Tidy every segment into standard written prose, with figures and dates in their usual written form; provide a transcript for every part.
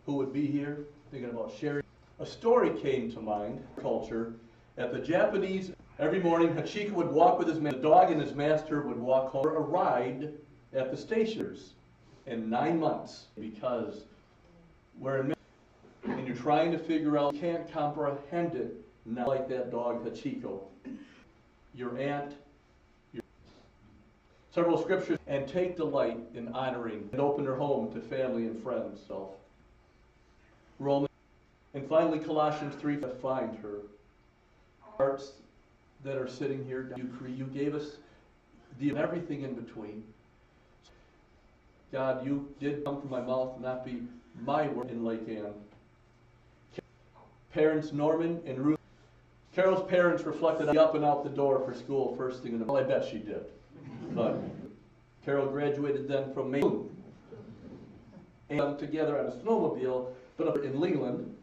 Who would be here thinking about sharing. A story came to mind, culture. At the Japanese, every morning Hachiko would walk with the dog and his master would walk home for a ride at the stations in 9 months, because we're in and you're trying to figure out, you can't comprehend it, not like that dog Hachiko. Your aunt, several scriptures, and take delight in honoring and open her home to family and friends. Romans, and finally Colossians 3, find her. Hearts that are sitting here, you gave us everything in between. God, you did come from my mouth, not be my word in Lake Ann. Parents Norman and Ruth. Carol's parents reflected up and out the door for school first thing in the morning. Well, I bet she did. But Carol graduated then from Maine. And together on a snowmobile, but up in Leland.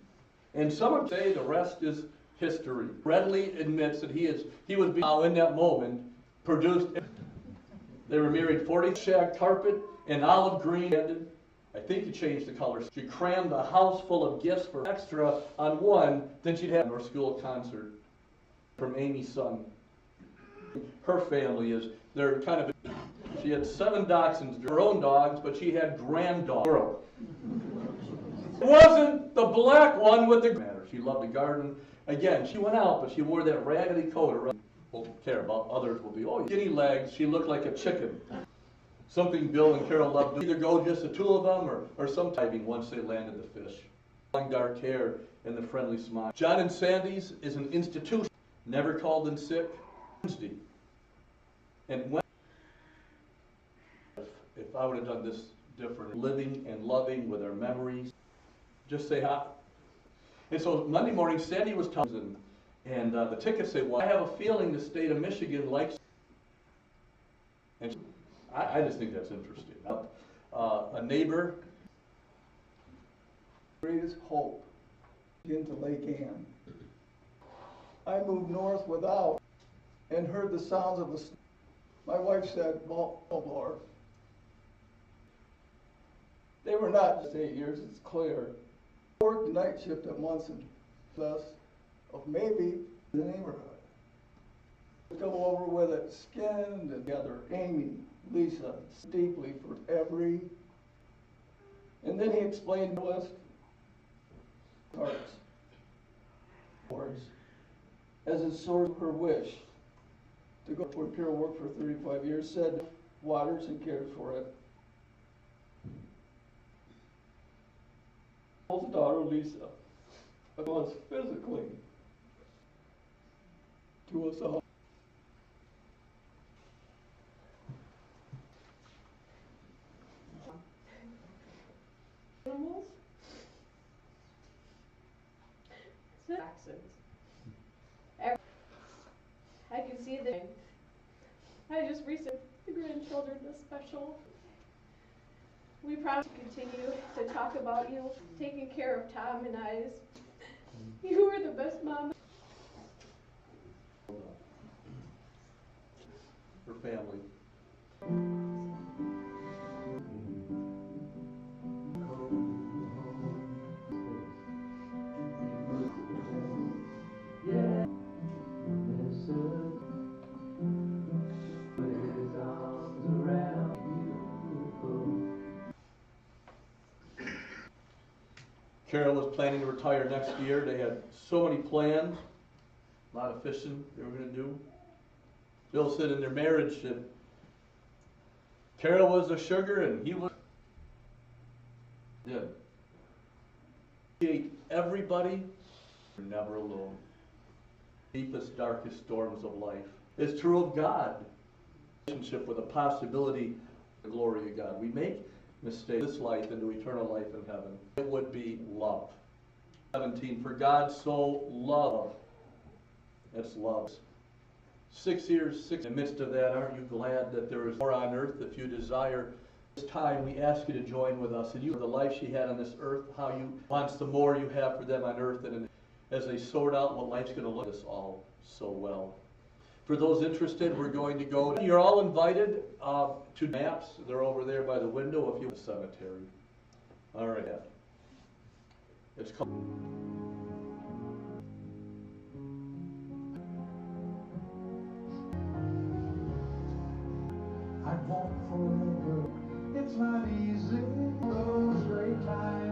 And some would say the rest is history. Readily admits that he was now in that moment produced. They were married 40 shag carpet and olive green. I think you changed the colors. She crammed a house full of gifts for extra on one, then she'd have her school concert from Amy's son. Her family they're kind of, she had 7 dachshunds, her own dogs, but she had grand dogs. It wasn't the black one with the matter. She loved the garden. Again, she went out, but she wore that raggedy coat around. Won't care about others will be, oh, skinny legs. She looked like a chicken. Something Bill and Carol loved to either go just the two of them or some diving once they landed the fish. Long dark hair and the friendly smile. John and Sandy's is an institution. Never called in sick. Wednesday. And when, if I would have done this different, living and loving with our memories, just say hi. And so Monday morning, Sandy was telling, and the tickets say, well, I have a feeling the state of Michigan likes, and I just think that's interesting. A neighbor. Greatest hope into Lake Ann. I moved north without and heard the sounds of the. My wife said, "Well, Lord." They were not just 8 years. It's clear. I worked the night shift at Munson, less of maybe the neighborhood. Come over with it, skinned together. Amy, Lisa, deeply for every. And then he explained the list. Hearts. Words. As a sort of her wish to go for pure work for 35 years, said waters and cares for it. His daughter Lisa was physically to us all. Animals? Accents. I can see the. I just recently the grandchildren this special. We promise to continue to talk about you, taking care of Tom and I's. You were the best mom. Her family. Carol was planning to retire next year. They had so many plans, a lot of fishing they were going to do. Bill said in their marriage that Carol was the sugar and he was. Yeah. Everybody, you're never alone. Deepest, darkest storms of life. It's true of God. Relationship with a possibility, the glory of God. We make mistake this life into eternal life in heaven, it would be love. 17, for God so loved. That's love. 6 years, in the midst of that, aren't you glad that there is more on earth? If you desire this time, we ask you to join with us. And you, the life she had on this earth, how you wants the more you have for them on earth, and as they sort out what life's going to look like, us all so well. For those interested, we're going to go. You're all invited to maps. They're over there by the window if you want the cemetery. All right. It's called. I won't forever. It's not easy. Those great times.